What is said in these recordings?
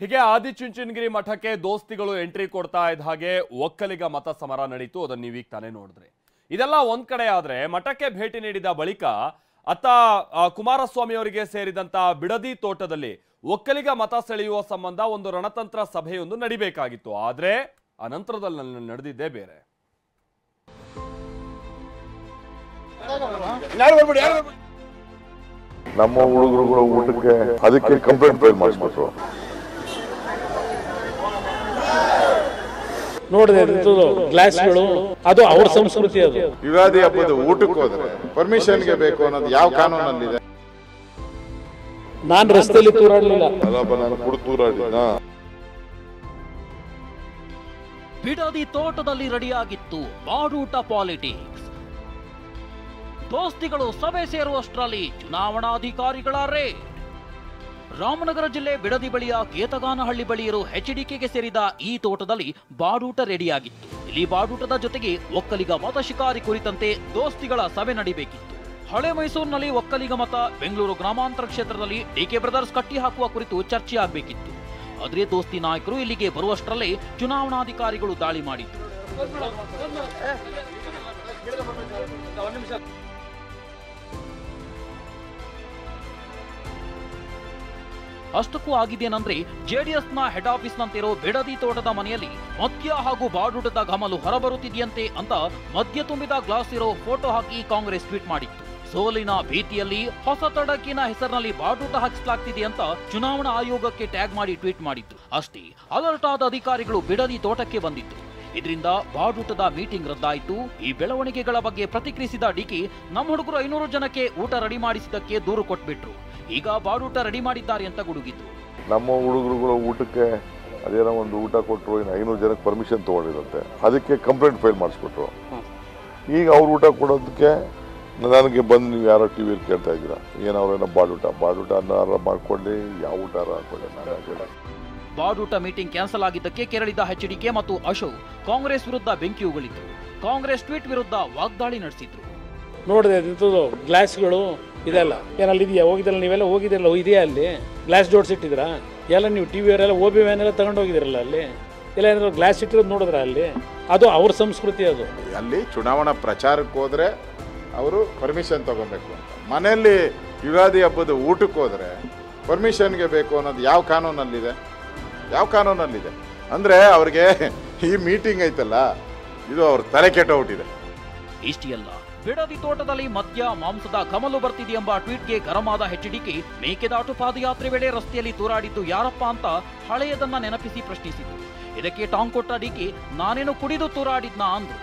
ಹೀಗೆ ಆದಿಚುಂಚನಗಿರಿ ಮಠಕ್ಕೆ ದೋಸ್ತಿಗಳು ಎಂಟ್ರಿ ಕೊಡ್ತಾ ಇದ್ದ ಹಾಗೆ ಒಕ್ಕಲಿಗ ಮತ ಸಮರ ನಡೀತು. ಅದನ್ನ ನೀವೀಗ ತಾನೇ ನೋಡಿದ್ರಿ. ಇದೆಲ್ಲ ಒಂದ್ ಕಡೆ ಆದ್ರೆ ಮಠಕ್ಕೆ ಭೇಟಿ ನೀಡಿದ ಬಳಿಕ ಅತ್ತ ಕುಮಾರಸ್ವಾಮಿ ಅವರಿಗೆ ಸೇರಿದಂತ ಬಿಡದಿ ತೋಟದಲ್ಲಿ ಒಕ್ಕಲಿಗ ಮತ ಸೆಳೆಯುವ ಸಂಬಂಧ ಒಂದು ರಣತಂತ್ರ ಸಭೆಯೊಂದು ನಡಿಬೇಕಾಗಿತ್ತು. ಆದ್ರೆ ಅನಂತರದಲ್ಲಿ ನಡೆದಿದ್ದೇ ಬೇರೆ. ನಮ್ಮ ಹುಡುಗರುಗಳ ಊಟಕ್ಕೆ ಅದಕ್ಕೆ ಕಂಪ್ಲೇಂಟ್ ಫೈಲ್ ಮಾಡಿಸ್ಬಿಟ್ರು. ನೋಡಿದೆ ಗ್ಲಾಸ್ಗಳು, ಅದು ಅವ್ರ ಸಂಸ್ಕೃತಿ. ಅದು ಯುಗಾದಿ ಹಬ್ಬದ ಊಟಕ್ಕೆ ಹೋದ್ರೆ ಪರ್ಮಿಷನ್ಗೆ ಬೇಕು ಅನ್ನೋದು ಯಾವ ಕಾನೂನಲ್ಲಿದೆ? ನಾನು ರಸ್ತೆಯಲ್ಲಿ ತೂರಾಡಲಿಲ್ಲ. ನಾನು ಕೂಡ ತೂರಾಡಿದ. ಬಿಡದಿ ತೋಟದಲ್ಲಿ ರೆಡಿಯಾಗಿತ್ತು ಬಾಡೂಟ ಪಾಲಿಟಿಕ್ಸ್. ದೋಸ್ತಿಗಳು ಸಭೆ ಸೇರುವಷ್ಟರಲ್ಲಿ ಚುನಾವಣಾಧಿಕಾರಿಗಳ ರೇಡ್. ರಾಮನಗರ ಜಿಲ್ಲೆ ಬಿಡದಿ ಬಳಿಯ ಕೇತಗಾನಹಳ್ಳಿ ಬಳಿ ಇರೋ ಎಚ್ಡಿಕೆಗೆ ಸೇರಿದ ಈ ತೋಟದಲ್ಲಿ ಬಾಡೂಟ ರೆಡಿಯಾಗಿತ್ತು. ಇಲ್ಲಿ ಬಾಡೂಟದ ಜೊತೆಗೆ ಒಕ್ಕಲಿಗ ಮತ ಶಿಕಾರಿ ಕುರಿತಂತೆ ದೋಸ್ತಿಗಳ ಸಭೆ ನಡೀಬೇಕಿತ್ತು. ಹಳೆ ಮೈಸೂರಿನಲ್ಲಿ ಒಕ್ಕಲಿಗ ಮತ, ಬೆಂಗಳೂರು ಗ್ರಾಮಾಂತರ ಕ್ಷೇತ್ರದಲ್ಲಿ ಡಿಕೆ ಬ್ರದರ್ಸ್ ಕಟ್ಟಿ ಹಾಕುವ ಕುರಿತು ಚರ್ಚೆ ಆಗಬೇಕಿತ್ತು. ಆದ್ರೆ ದೋಸ್ತಿ ನಾಯಕರು ಇಲ್ಲಿಗೆ ಬರುವಷ್ಟರಲ್ಲೇ ಚುನಾವಣಾಧಿಕಾರಿಗಳು ದಾಳಿ ಮಾಡಿದ್ರು. ಅಷ್ಟಕ್ಕೂ ಆಗಿದ್ದೇನೆಂದ್ರೆ ಜೆಡಿಎಸ್ನ ಹೆಡ್ ಆಫೀಸ್ ನಂತಿರೋ ಬಿಡದಿ ತೋಟದ ಮನೆಯಲ್ಲಿ ಮದ್ಯ ಹಾಗೂ ಬಾಡೂಟದ ಘಮಲು ಹೊರಬರುತ್ತಿದೆಯಂತೆ ಅಂತ ಮದ್ಯ ತುಂಬಿದ ಗ್ಲಾಸ್ ಇರೋ ಫೋಟೋ ಹಾಕಿ ಕಾಂಗ್ರೆಸ್ ಟ್ವೀಟ್ ಮಾಡಿತ್ತು. ಸೋಲಿನ ಭೀತಿಯಲ್ಲಿ ಹೊಸ ತಡಕಿನ ಹೆಸರಿನಲ್ಲಿ ಬಾಡೂಟ ಹಾಕಿಸಲಾಗ್ತಿದೆ ಅಂತ ಚುನಾವಣಾ ಆಯೋಗಕ್ಕೆ ಟ್ಯಾಗ್ ಮಾಡಿ ಟ್ವೀಟ್ ಮಾಡಿದ್ರು. ಅಷ್ಟೇ ಅಲರ್ಟ್ ಆದ ಅಧಿಕಾರಿಗಳು ಬಿಡದಿ ತೋಟಕ್ಕೆ ಬಂದಿದ್ರು. ಇದರಿಂದ ಬಾಡೂಟದ ಮೀಟಿಂಗ್ ರದ್ದಾಯಿತು. ಈ ಬೆಳವಣಿಗೆಗಳ ಬಗ್ಗೆ ಪ್ರತಿಕ್ರಿಯಿಸಿದ ಡಿಕೆ, ನಮ್ಮ ಹುಡುಗರು 500 ಜನಕ್ಕೆ ಊಟ ರೆಡಿ ಮಾಡಿಸಿದ್ದಕ್ಕೆ ದೂರು ಕೊಟ್ಬಿಟ್ರು. ಈಗ ಬಾಡೂಟ ರೆಡಿ ಮಾಡಿದ್ದಾರೆ ಅಂತ ಗುಡುಗಿದ್ರು. ನಮ್ಮ ಹುಡುಗರುಗಳ ಊಟಕ್ಕೆ ಅದೇನೋ ಒಂದು ಊಟ ಕೊಟ್ಟರು, ಇನ್ನು 500 ಜನಕ್ಕೆ ಪರ್ಮಿಷನ್ ತಗೊಂಡಿರುತ್ತೆ, ಅದಕ್ಕೆ ಕಂಪ್ಲೇಂಟ್ ಫೈಲ್ ಮಾಡಿಸ್ಬಿಟ್ರು. ಈಗ ಅವ್ರು ಊಟ ಕೊಡೋದಕ್ಕೆ ನನಗೆ ಬಂದು ನೀವು ಯಾರೋ ಟಿವಿಯಲ್ಲಿ ಕೇಳ್ತಾ ಇದ್ದೀರಾ, ಏನವ್ರೇನೋ ಬಾಡೂಟ ಅನ್ನಾರ ಮಾಡ್ಕೊಳ್ಳಿ, ಯಾವ ಊಟ ಹಾಕೊಳ್ಳಿ, ನಾನು ಹಾಕೊಳ್ಳಿ. ಬಾಡೂಟ ಮೀಟಿಂಗ್ ಕ್ಯಾನ್ಸಲ್ ಆಗಿದ್ದಕ್ಕೆ ಕೆರಳಿದ ಎಚ್ಡಿಕೆ ಮತ್ತು ಅಶೋಕ್ ಕಾಂಗ್ರೆಸ್ ವಿರುದ್ಧ ಬೆಂಕಿ ಉಗುಳಿದ್ರು. ಕಾಂಗ್ರೆಸ್ ಟ್ವೀಟ್ ವಿರುದ್ಧ ವಾಗ್ದಾಳಿ ನಡೆಸಿದ್ರು. ನೋಡಿದೆ ಗ್ಲಾಸ್ಗಳು ಇದೆಲ್ಲ ಏನಲ್ಲಿ ಇದೆಯಾ, ಹೋಗಿದ್ದಲ್ಲ ನೀವೆಲ್ಲ ಹೋಗಿದ್ರಲ್ಲ, ಇದೆಯಾ ಅಲ್ಲಿ ಗ್ಲಾಸ್ ಜೋಡಿಸಿಟ್ಟಿದ್ರಾ? ಎಲ್ಲ ನೀವು ಟಿವಿಯವರೆಲ್ಲ OB ವ್ಯಾನೆಲ್ಲ ತಗೊಂಡು ಹೋಗಿದಿರಲ್ಲ, ಅಲ್ಲಿ ಎಲ್ಲ ಏನಾದ್ರು ಗ್ಲಾಸ್ ಇಟ್ಟಿರೋದು ನೋಡಿದ್ರ? ಅಲ್ಲಿ ಅದು ಅವ್ರ ಸಂಸ್ಕೃತಿ. ಅದು ಅಲ್ಲಿ ಚುನಾವಣಾ ಪ್ರಚಾರಕ್ಕೆ ಹೋದ್ರೆ ಅವರು ಪರ್ಮಿಷನ್ ತಗೋಬೇಕು ಅಂತ. ಮನೆಯಲ್ಲಿ ಯುಗಾದಿ ಹಬ್ಬದ ಊಟಕ್ಕೆ ಹೋದ್ರೆ ಪರ್ಮಿಷನ್ಗೆ ಬೇಕು ಅನ್ನೋದು ಯಾವ ಕಾನೂನಲ್ಲಿದೆ? ಯಾವ ಕಾನೂನಲ್ಲಿದೆ ಅಂದ್ರೆ ಅವ್ರಿಗೆ ಈ ಮೀಟಿಂಗ್ ಐತಲ್ಲ, ಇದು ಅವ್ರ ತಲೆ ಕೆಟ್ಟೋಗ್ಬಿಟ್ಟಿದೆ. ಇಷ್ಟೇ ಅಲ್ಲ, ಬಿಡದಿ ತೋಟದಲ್ಲಿ ಮದ್ಯ ಮಾಂಸದ ಕಮಲು ಬರ್ತಿದೆ ಎಂಬ ಟ್ವೀಟ್ಗೆ ಗರಂ ಆದ ಎಚ್ಡಿಕೆ, ಮೇಕೆದಾಟು ಪಾದಯಾತ್ರೆ ವೇಳೆ ರಸ್ತೆಯಲ್ಲಿ ತೂರಾಡಿದ್ದು ಯಾರಪ್ಪ ಅಂತ ಹಳೆಯದನ್ನ ನೆನಪಿಸಿ ಪ್ರಶ್ನಿಸಿದ್ರು. ಇದಕ್ಕೆ ಟಾಂಗ್ ಕೊಟ್ಟ ಡಿಕೆ, ನಾನೇನು ಕುಡಿದು ತೂರಾಡಿದ್ನಾ ಅಂದ್ರು.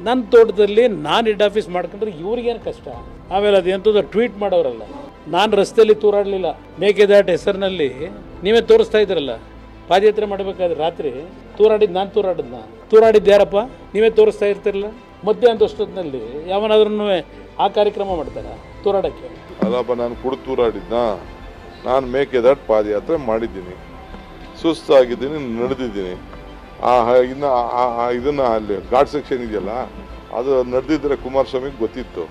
ನನ್ನ ತೋಟದಲ್ಲಿ ನಾನು ಹೆಡ್ ಆಫೀಸ್ ಮಾಡ್ಕೊಂಡ್ರೆ ಇವ್ರಿಗೇನು ಕಷ್ಟ? ಆಮೇಲೆ ಅದೇಂಥದ್ದು ಟ್ವೀಟ್ ಮಾಡೋರಲ್ಲ, ನಾನು ರಸ್ತೆಯಲ್ಲಿ ತೂರಾಡಲಿಲ್ಲ, ಮೇಕೆದಾಟು ಹೆಸರಿನಲ್ಲಿ ನೀವೇ ತೋರಿಸ್ತಾ ಇದ್ರಲ್ಲ, ಪಾದಯಾತ್ರೆ ಮಾಡಬೇಕಾದ್ರೆ ರಾತ್ರಿ ನಾನು ತೂರಾಡಿದ್ದು ಯಾರಪ್ಪ? ನೀವೇ ತೋರಿಸ್ತಾ ಇರ್ತಿರಲ್ಲ. ಮಧ್ಯಾಹ್ನದಷ್ಟೊತ್ತಿನಲ್ಲಿ ಯಾವನಾದ್ರೂ ಆ ಕಾರ್ಯಕ್ರಮ ಮಾಡ್ತಾರ ತೂರಾಡಕ್ಕೆ? ಅಲ್ಲಪ್ಪ, ನಾನು ಕೂಡ ತೂರಾಡಿದ್ನ. ನಾನು ಮೇಕೆದಾಟು ಪಾದಯಾತ್ರೆ ಮಾಡಿದ್ದೀನಿ, ಸುಸ್ತಾಗಿದ್ದೀನಿ, ನಡೆದಿದ್ದೀನಿ. ಇದನ್ನ ಅಲ್ಲಿ ಘಾಟ್ ಸೆಕ್ಷನ್ ಇದೆಯಲ್ಲ, ಅದು ನಡೆದಿದ್ರೆ ಕುಮಾರಸ್ವಾಮಿಗೆ ಗೊತ್ತಿತ್ತು.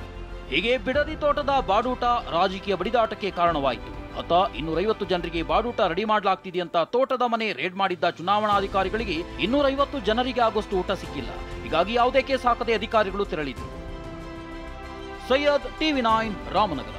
ಹೀಗೆ ಬಿಡದಿ ತೋಟದ ಬಾಡೂಟ ರಾಜಕೀಯ ಬಡಿದಾಟಕ್ಕೆ ಕಾರಣವಾಯಿತು. ಅತ 250 ಜನರಿಗೆ ಬಾಡೂಟ ರೆಡಿ ಮಾಡಲಾಗ್ತಿದೆ ಅಂತ ತೋಟದ ಮನೆ ರೇಡ್ ಮಾಡಿದ್ದ ಚುನಾವಣಾಧಿಕಾರಿಗಳಿಗೆ 250 ಜನರಿಗೆ ಆಗೋಷ್ಟು ಊಟ ಸಿಕ್ಕಿಲ್ಲ. ಹೀಗಾಗಿ ಯಾವುದೇ ಕೇಸ್ ಹಾಕದೆ ಅಧಿಕಾರಿಗಳು ತೆರಳಿದ್ರು. ಸೈಯದ್, TV9, ರಾಮನಗರ.